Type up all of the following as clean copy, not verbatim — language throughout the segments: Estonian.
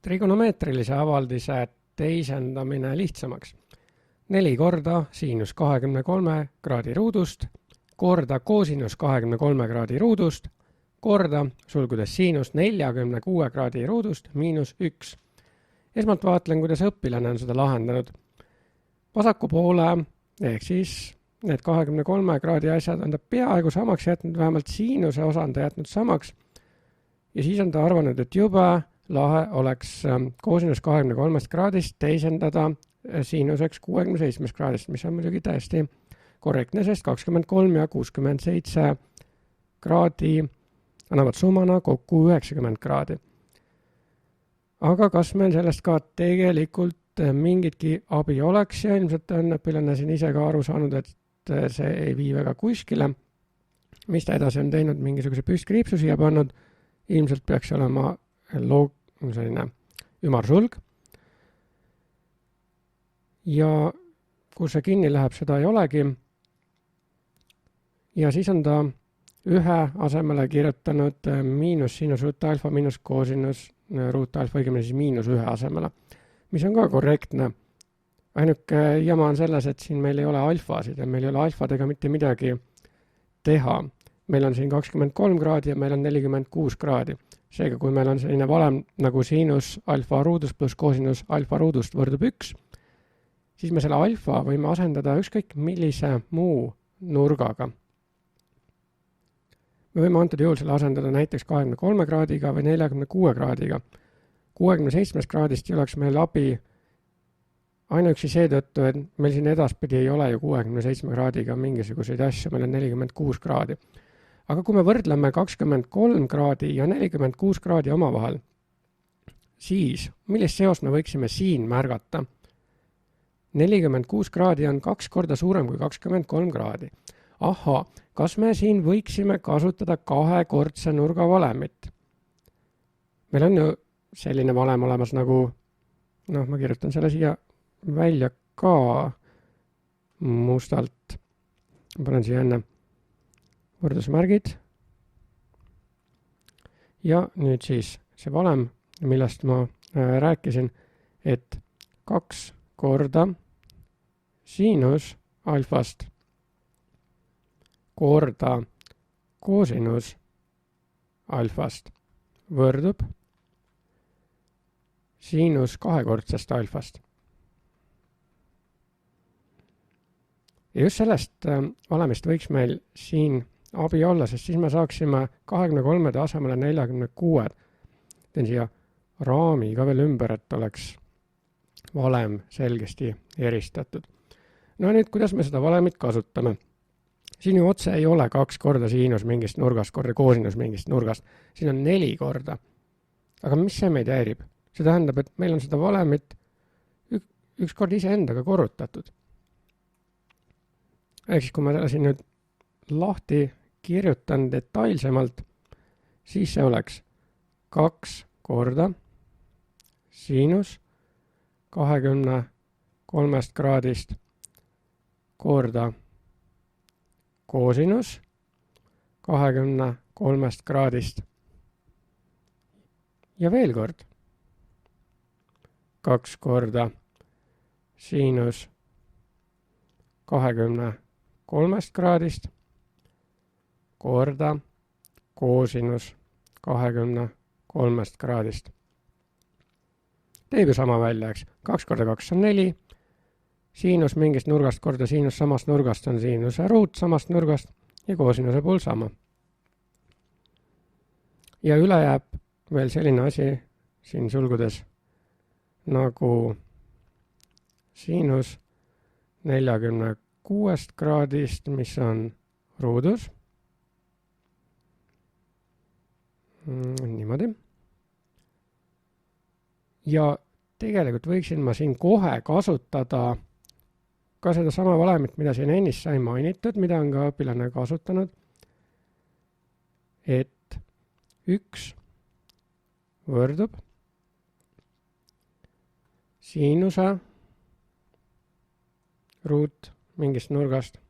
Trigonomeetrilise avaldise teisendamine lihtsamaks. 4 korda siinus 23 kraadi ruudust, korda koosinus 23 kraadi ruudust, korda, sulgudes siinus 46 kraadi ruudust, miinus 1. Esmalt vaatlen, kuidas õpilane on seda lahendanud. Vasaku poole, ehk siis need 23 kraadi asjad on ta peaaegu samaks jätnud, vähemalt siinuse osa on ta jätnud samaks. Ja siis on ta arvanud, et jube lahe oleks koosinus 23 kraadist teisendada siinuseks 67 kraadist, mis on muidugi täiesti korrektne, sest 23 ja 67 kraadi annavad summana kokku 90 kraadi. Aga kas meil sellest ka tegelikult mingitki abi oleks ja ilmselt on õpilane siin ise ka aru saanud, et see ei vii väga kuskile. Mis ta edasi on teinud, mingisuguse püstkriipsu siia pannud, ilmselt peaks olema selline ümarsulg. Ja kus see kinni läheb, seda ei olegi. Ja siis on ta ühe asemele kirjutanud miinus sinus ruut alfa miinus koosinus ruut alfa, õigemini siis miinus ühe asemele, mis on ka korrektne. Ainuke jama on selles, et siin meil ei ole alfasid ja meil ei ole alfadega mitte midagi teha. Meil on siin 23 kraadi ja meil on 46 kraadi. Seega, kui meil on selline valem nagu siinus alfa ruudust pluss koosinus alfa ruudust võrdub 1, siis me selle alfa võime asendada ükskõik millise muu nurgaga. Me võime antud juhul selle asendada näiteks 23 kraadiga või 46 kraadiga. 67 kraadist ei oleks meil abi ainuüksi seetõttu, et meil siin edaspidi ei ole ju 67 kraadiga mingisuguseid asju, meil on 46 kraadi. Aga kui me võrdleme 23 kraadi ja 46 kraadi omavahel, siis millist seost me võiksime siin märgata? 46 kraadi on 2 korda suurem kui 23 kraadi. Aha, kas me siin võiksime kasutada kahekordse nurga valemit? Meil on ju selline valem olemas nagu, ma kirjutan selle siia välja ka mustalt. Ma panen siia enne võrdusmärgid. Ja nüüd siis see valem, millest ma rääkisin, et 2 korda siinus alfast korda koosinus alfast võrdub siinus kahekordsest alfast. Ja just sellest valemist võiks meil siin abi olla, sest siis me saaksime 23 asemele 46. Teen siia raami ka veel ümber, et oleks valem selgesti eristatud. No nüüd, kuidas me seda valemit kasutame? Siin ju otse ei ole 2 korda siinus mingist nurgast, korda koosinus mingist nurgast. Siin on 4 korda. Aga mis see meid häirib? See tähendab, et meil on seda valemit üks kord ise endaga korrutatud. Ehk siis, kui ma siin nüüd lahti kirjutan detailsemalt, siis see oleks 2 korda siinus 23 kraadist korda koosinus 23 kraadist ja veel kord 2 korda siinus 23 kraadist korda koosinus 23 kraadist. Teeb ju sama välja, eks? 2 korda 2 on 4. Siinus mingist nurgast korda siinus samast nurgast on siinuse ruut samast nurgast ja koosinuse puhul sama. Ja üle jääb veel selline asi siin sulgudes nagu siinus 46 kraadist, mis on ruudus. Niimoodi. Ja tegelikult võiksin ma siin kohe kasutada ka seda sama valemit, mida siin ennist sai mainitud, mida on ka õpilane kasutanud, et 1 võrdub siinuse ruut mingist nurgast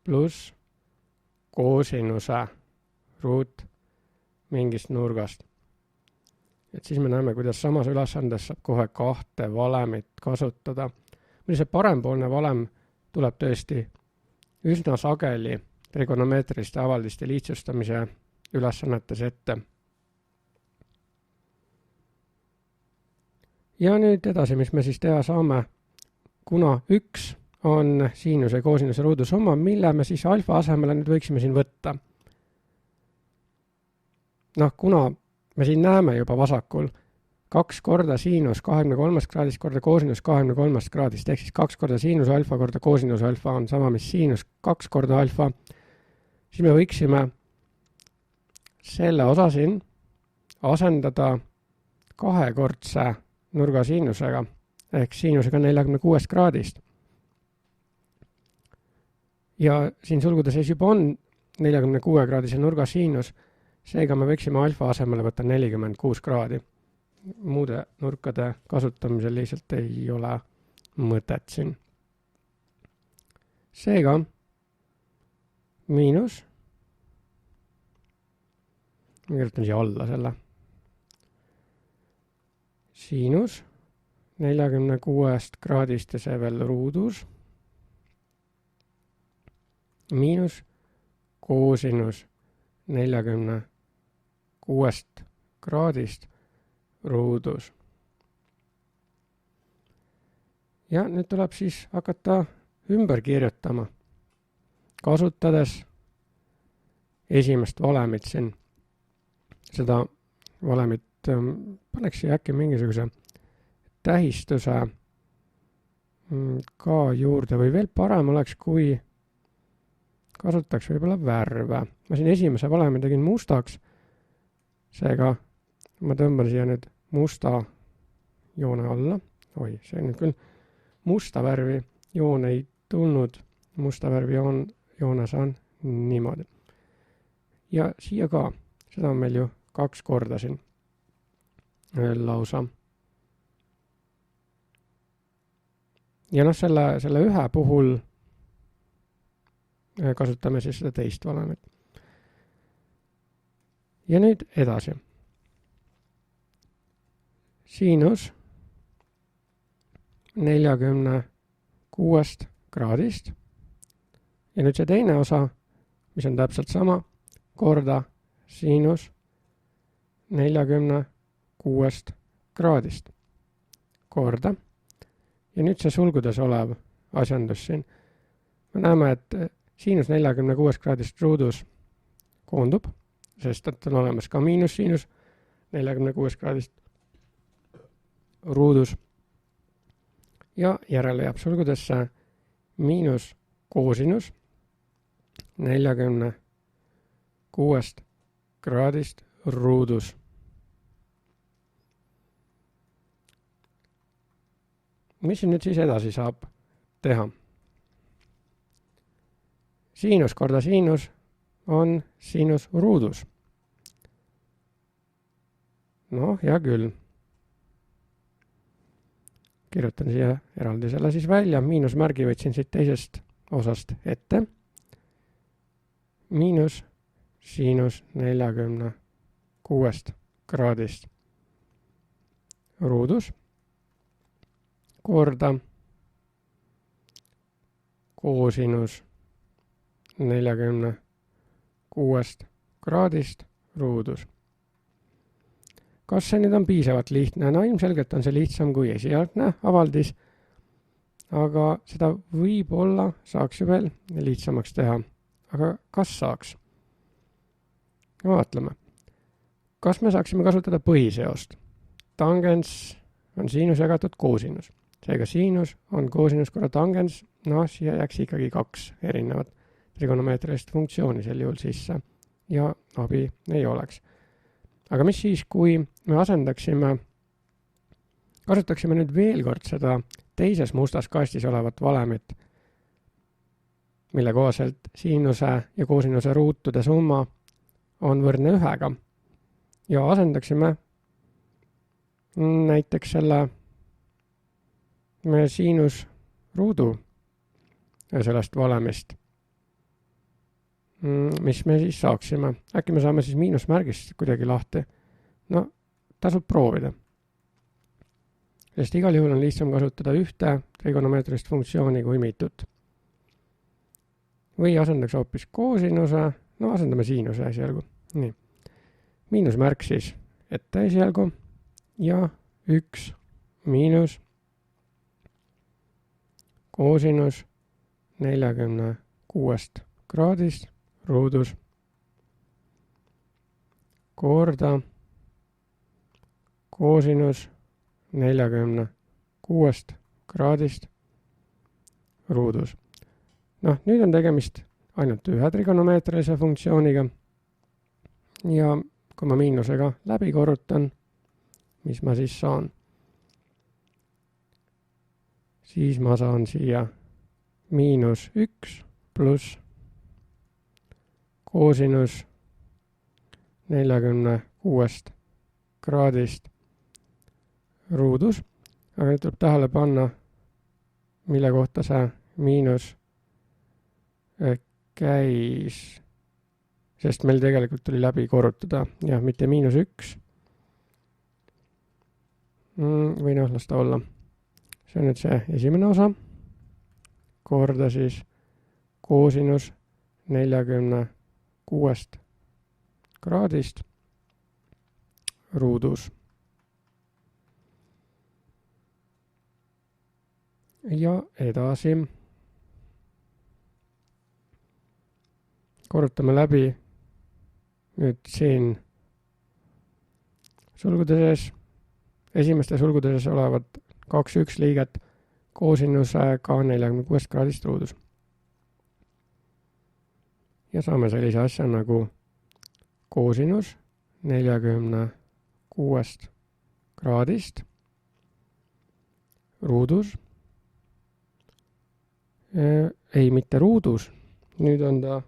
pluss koosinuse ruut mingist nurgast. et siis me näeme, kuidas samas ülesandes saab kohe 2 valemit kasutada. Mõni see parempoolne valem tuleb tõesti üsna sageli trigonomeetriliste avaldiste lihtsustamise ülesannetes ette. Ja nüüd edasi, mis me siis teha saame, kuna 1 on siinuse ja koosinuse ruudusumma, mille me siis alfa asemele nüüd võiksime siin võtta. Kuna me siin näeme juba vasakul 2 korda siinus 23 kraadist korda koosinus 23 kraadist, ehk siis 2 korda siinus alfa korda koosinus alfa on sama, mis siinus 2 korda alfa, siis me võiksime selle osa siin asendada 2-kordse nurga siinusega, ehk siinusega 46 kraadist. Ja siin sulgude sees juba on 46 kraadise nurga siinus, seega me võiksime alfa asemele võtta 46 kraadi. Muude nurkade kasutamisel lihtsalt ei ole mõtet siin. Seega miinus, ma kirjutan siia alla selle, siinus 46 kraadist ja see veel ruudus, miinus koosinus 46 kraadist ruudus. Ja nüüd tuleb siis hakata ümber kirjutama, kasutades esimest valemit siin. Seda valemit paneks siia äkki mingisuguse tähistuse ka juurde või veel parem oleks, kui kasutaks võib-olla värve. Ma siin esimese valemi tegin mustaks, seega ma tõmban siia nüüd musta joone alla. Oi, see nüüd küll musta värvi joon ei tulnud. Musta värvi joone saan niimoodi. Ja siia ka. Seda on meil ju 2 korda siin lausa. Ja selle ühe puhul kasutame siis seda teist valemit. Ja nüüd edasi. Siinus 46 kraadist. Ja nüüd see teine osa, mis on täpselt sama, korda siinus 46 kraadist. Korda. Ja nüüd see sulgudes olev asjandus siin. Me näeme, et siinus 46 kraadist ruudus koondub, sest et on olemas ka miinus siinus 46 kraadist ruudus. Ja järele jääb sulgudesse miinus koosinus 46 kraadist ruudus. Mis nüüd siis edasi saab teha? Siinus korda siinus on siinus ruudus. Hea küll. Kirjutan siia eraldi selle siis välja. Miinusmärgi võtsin siit teisest osast ette. Miinus siinus 46 kraadist ruudus. Korda koosinus 46 kraadist ruudus. Kas see nüüd on piisavalt lihtne? Ilmselgelt on see lihtsam kui esialgne avaldis, aga seda võib-olla saaks ju veel lihtsamaks teha. Aga kas saaks? Vaatleme. Kas me saaksime kasutada põhiseost? Tangens on siinus jagatud koosinus. Seega siinus on koosinus korra tangens, siia jääks ikkagi 2 erinevat trigonomeetrilist funktsiooni sel juhul sisse ja abi ei oleks. Aga mis siis, kui me kasutaksime nüüd veel kord seda teises mustas kastis olevat valemit, mille kohaselt siinuse ja koosinuse ruutude summa on võrdne 1-ga ja asendaksime näiteks selle siinusruudu sellest valemist, mis me siis saaksime. Äkki me saame siis miinusmärgist kuidagi lahti. tasub proovida. Sest igal juhul on lihtsam kasutada ühte trigonomeetrilist funktsiooni kui mitut. Või asendaks hoopis koosinuse, no asendame siinuse esialgu. Nii. Miinusmärk siis ette esialgu ja 1 miinus koosinus 46 kraadist ruudus korda koosinus 46 kraadist ruudus. Noh, nüüd on tegemist ainult ühe trigonomeetrilise funktsiooniga ja kui ma miinusega läbi korrutan, mis ma siis saan? Siis ma saan siia -1 pluss koosinus 46 kraadist ruudus, aga nüüd tuleb tähele panna, mille kohta see miinus käis, sest meil tegelikult tuli läbi korrutada, jah, mitte -1, või noh, las ta olla. See on nüüd see esimene osa, korda siis koosinus 46 kraadist ruudus. Ja edasi korrutame läbi nüüd siin sulgudeses, esimeste sulgudeses olevad 2 liiget koosinusega 46 kraadist ruudus. Ja saame sellise asja nagu koosinus 46 kraadist ruudus. Ei, mitte ruudus, nüüd on ta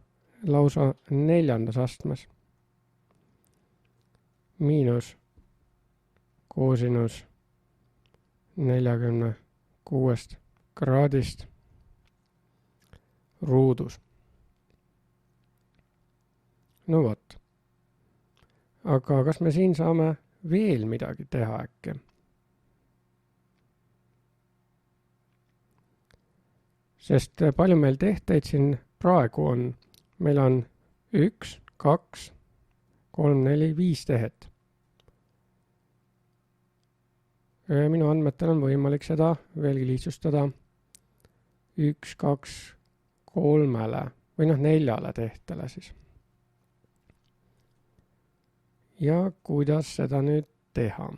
lausa 4. astmes. Miinus koosinus 46 kraadist ruudus. No vot. Aga kas me siin saame veel midagi teha äkki? Sest palju meil tehteid siin praegu on? Meil on 1, 2, 3, 4, 5 tehet. Minu andmetel on võimalik seda veelgi lihtsustada 1, 2, 3 või 4 tehtele siis. Ja kuidas seda nüüd teha?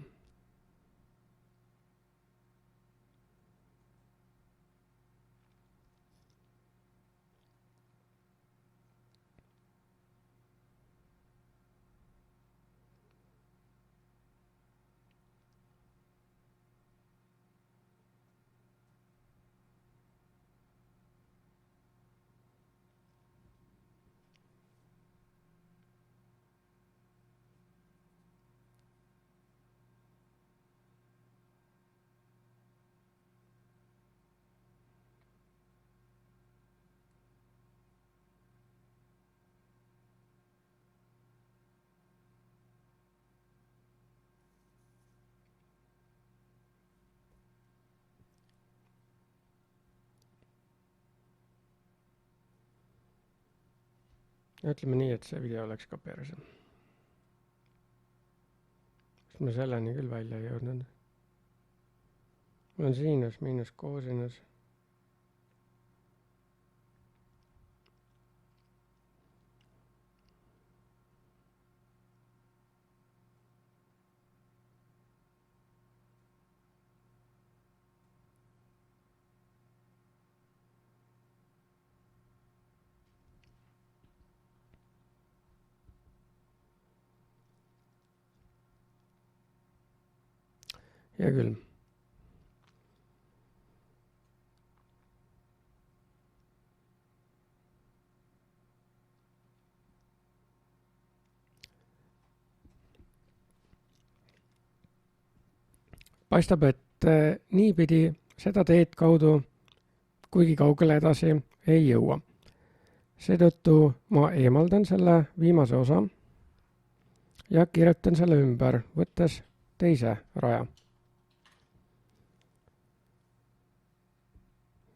Ütleme nii, et see video oleks ka perse. Sest ma selleni küll välja ei jõudnud. Mul on siinus miinus koosinus. Hea küll. Paistab, et niipidi seda teed kaudu kuigi kaugele edasi ei jõua. Seetõttu ma eemaldan selle viimase osa ja kirjutan selle ümber, võttes teise raja.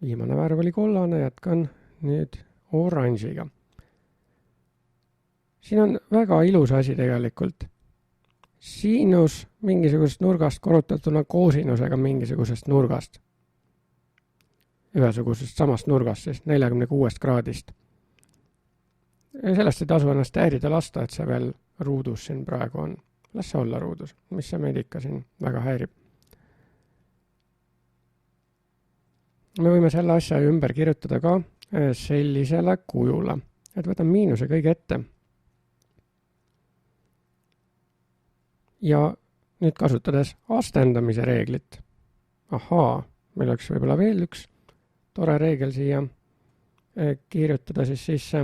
Viimane värv oli kollane, jätkan nüüd oranžiga. Siin on väga ilus asi tegelikult. Siinus mingisugusest nurgast korrutatuna koosinusega mingisugusest nurgast. Ühesugusest samast nurgast, siis 46 kraadist. Ja sellest ei tasu ennast häirida lasta, et see veel ruudus siin praegu on. Las see olla ruudus, mis see meid ikka siin väga häirib. Me võime selle asja ümber kirjutada ka sellisele kujule, et võtan miinuse kõige ette. Ja nüüd kasutades astendamise reeglit. Ahaa, meil oleks võib-olla veel üks tore reegel siia kirjutada siis sisse,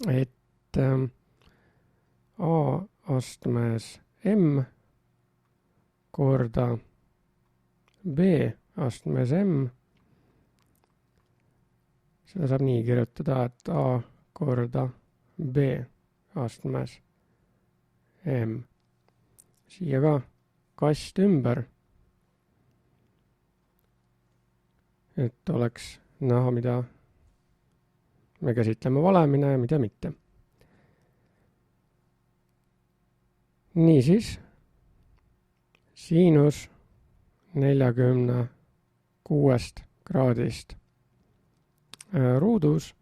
et A astmes M korda B astmes M. Seda saab nii kirjutada, et A korda B astmes M. Siia ka kast ümber, et oleks näha, mida me käsitleme valemina ja mida mitte. Niisiis, siinus 46 kraadist ruudus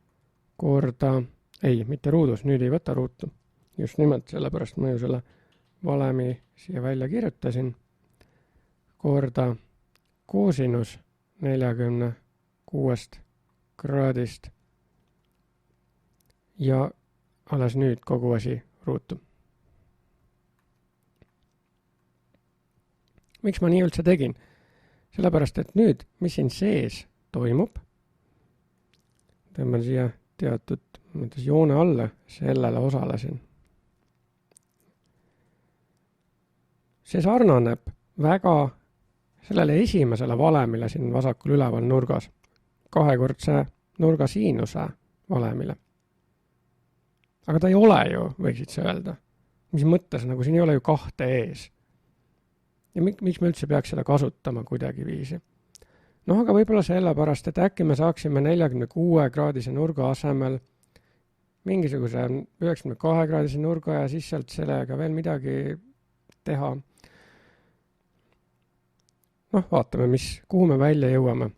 korda, ei, mitte ruudus, nüüd ei võta ruutu. Just nimelt sellepärast ma ju selle valemi siia välja kirjutasin. Korda koosinus 46 kraadist ja alles nüüd kogu asi ruutu. Miks ma nii üldse tegin? Sellepärast, et nüüd, mis siin sees toimub, tõmban siia teatud joone alla, sellele osalesin. See sarnaneb väga sellele esimesele valemile siin vasakul üleval nurgas, kahekordse nurga siinuse valemile. Aga ta ei ole ju, võiksid see öelda. Mis mõttes, nagu siin ei ole ju kahte ees. Ja miks me üldse peaks seda kasutama kuidagi viisi? Noh, aga võib-olla sellepärast, et äkki me saaksime 46 kraadise nurga asemel mingisuguse 92 kraadise nurga ja siis sealt sellega veel midagi teha. Noh, vaatame, kuhu me välja jõuame.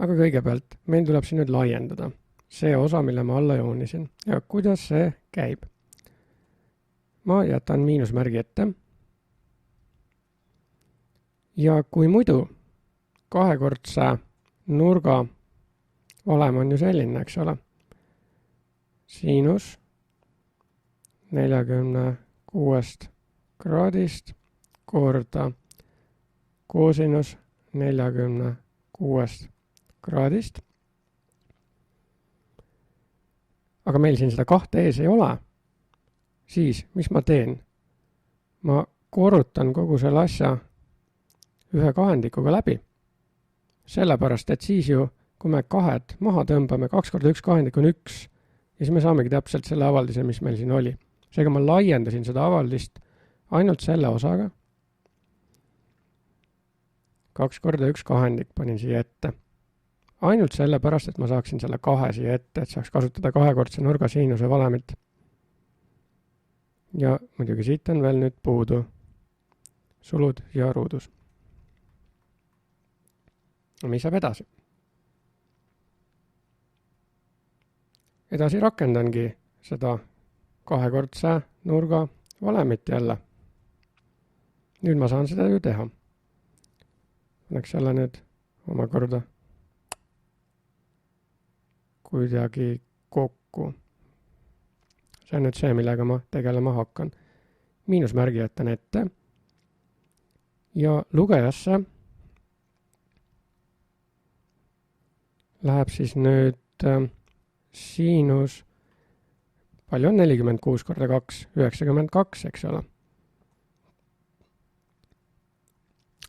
Aga kõigepealt, meil tuleb siin nüüd laiendada see osa, mille ma alla joonisin. Ja kuidas see käib? Ma jätan miinusmärgi ette. Ja kui muidu kahekordse nurga valem on ju selline, eks ole. Siinus 46 kraadist korda koosinus 46 kraadist. Aga meil siin seda kahte ees ei ole. Siis, mis ma teen? Ma korrutan kogu selle asja ühe kahendikuga läbi. Sellepärast, et siis ju, kui me kahed maha tõmbame, 2 korda 1 kahendik on 1, ja siis me saamegi täpselt selle avaldise, mis meil siin oli. Seega ma laiendasin seda avaldist ainult selle osaga. 2 korda 1 kahendik panin siia ette. Ainult sellepärast, et ma saaksin selle 2 siia ette, et saaks kasutada kahekordse nurga siinuse valemit. Ja muidugi siit on veel nüüd puudu sulud ja ruudus. Mis saab edasi? Edasi rakendangi seda kahekordse nurga valemit jälle. Nüüd ma saan seda ju teha. Läks jälle nüüd omakorda kuidagi kokku. See on nüüd see, millega ma tegelema hakkan. Miinusmärgi jätan ette ja lugejasse läheb siis nüüd siinus, palju on 46 korda 2? 92, eks ole.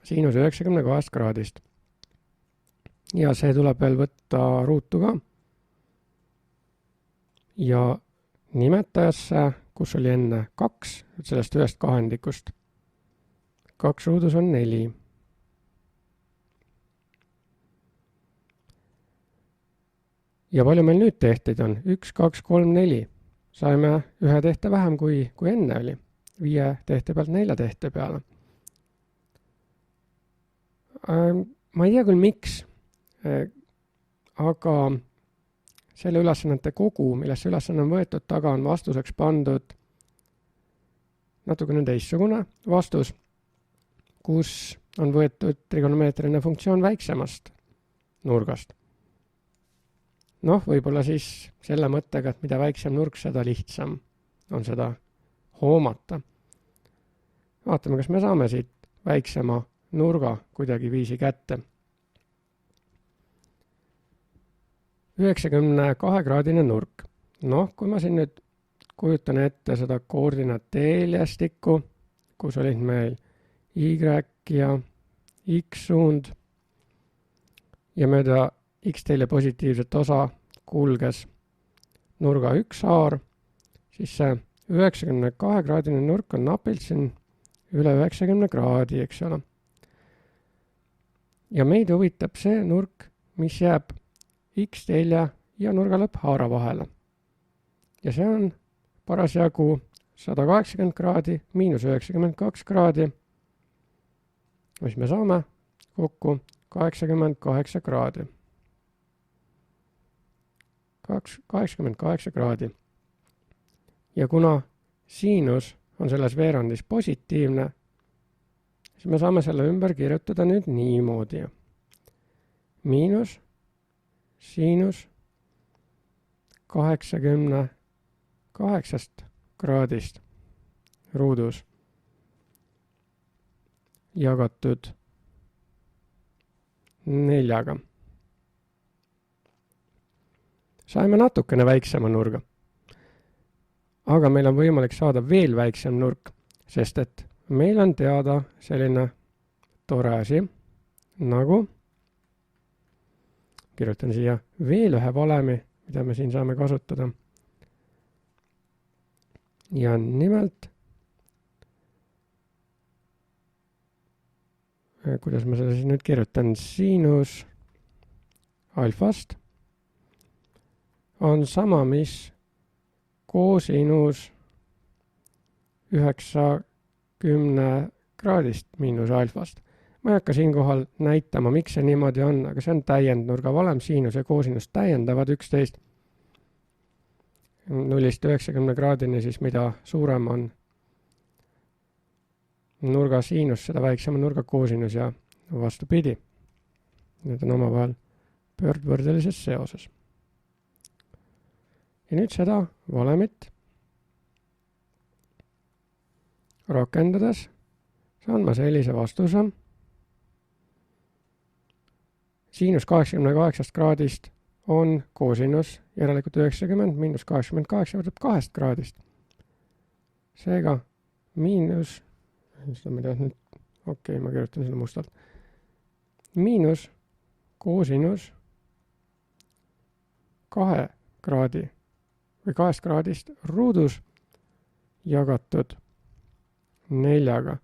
Siinus 92 kraadist. Ja see tuleb veel võtta ruutu ka. Ja nimetajasse kus oli enne 2, sellest ühest kahendikust. 2 ruudus on 4. Ja palju meil nüüd tehteid on? 1, 2, 3, 4. Saime ühe tehte vähem kui enne oli. 5 tehte pealt 4 tehte peale. Ma ei tea küll miks, aga selle ülesannete kogu, millesse ülesanne on võetud, taga on vastuseks pandud natukene teistsugune vastus, kus on võetud trigonomeetriline funktsioon väiksemast nurgast. Võib-olla siis selle mõttega, et mida väiksem nurk, seda lihtsam on seda hoomata. Vaatame, kas me saame siit väiksema nurga kuidagi viisi kätte. 92-kraadine nurk. Kui ma siin nüüd kujutan ette seda koordinaateeljastikku, kus olid meil Y ja X suund ja mööda X-teele positiivset osa kulges nurga 1 haar, siis see 92-kraadine nurk on napilt siin üle 90 kraadi, eks ole. Ja meid huvitab see nurk, mis jääb X-telje ja nurga lõpphaara vahele. Ja see on parasjagu 180 kraadi, miinus 92 kraadi, mis me saame kokku 88 kraadi. 88 kraadi. Ja kuna siinus on selles veerandis positiivne, siis me saame selle ümber kirjutada nüüd niimoodi. Miinus siinus 88 kraadist ruudus jagatud 4. Saime natukene väiksema nurga. Aga meil on võimalik saada veel väiksem nurk, sest et meil on teada selline tore asi, nagu kirjutan siia veel ühe valemi, mida me siin saame kasutada. Ja nimelt, kuidas ma seda siis nüüd kirjutan, siinus alfast on sama, mis koosinus 90 kraadist miinus alfast. Ma ei hakka siinkohal näitama, miks see niimoodi on, aga see on täiendnurga valem, siinus ja koosinus täiendavad 11 0-90 kraadini, siis mida suurem on nurga siinus, seda väiksema nurga koosinus ja vastupidi. Need on omavahel pöördvõrdelises seoses. Ja nüüd seda valemit rakendades saan ma sellise vastuse. Siinus 88 kraadist on koosinus järelikult 90 miinus 88 võrdub 2 kraadist. Seega miinus, ma kirjutan selle mustalt, miinus koosinus 2 kraadi või 2 kraadist ruudus jagatud 4.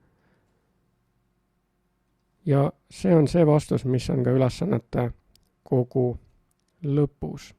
Ja see on see vastus, mis on ka ülesannete kogu lõpus.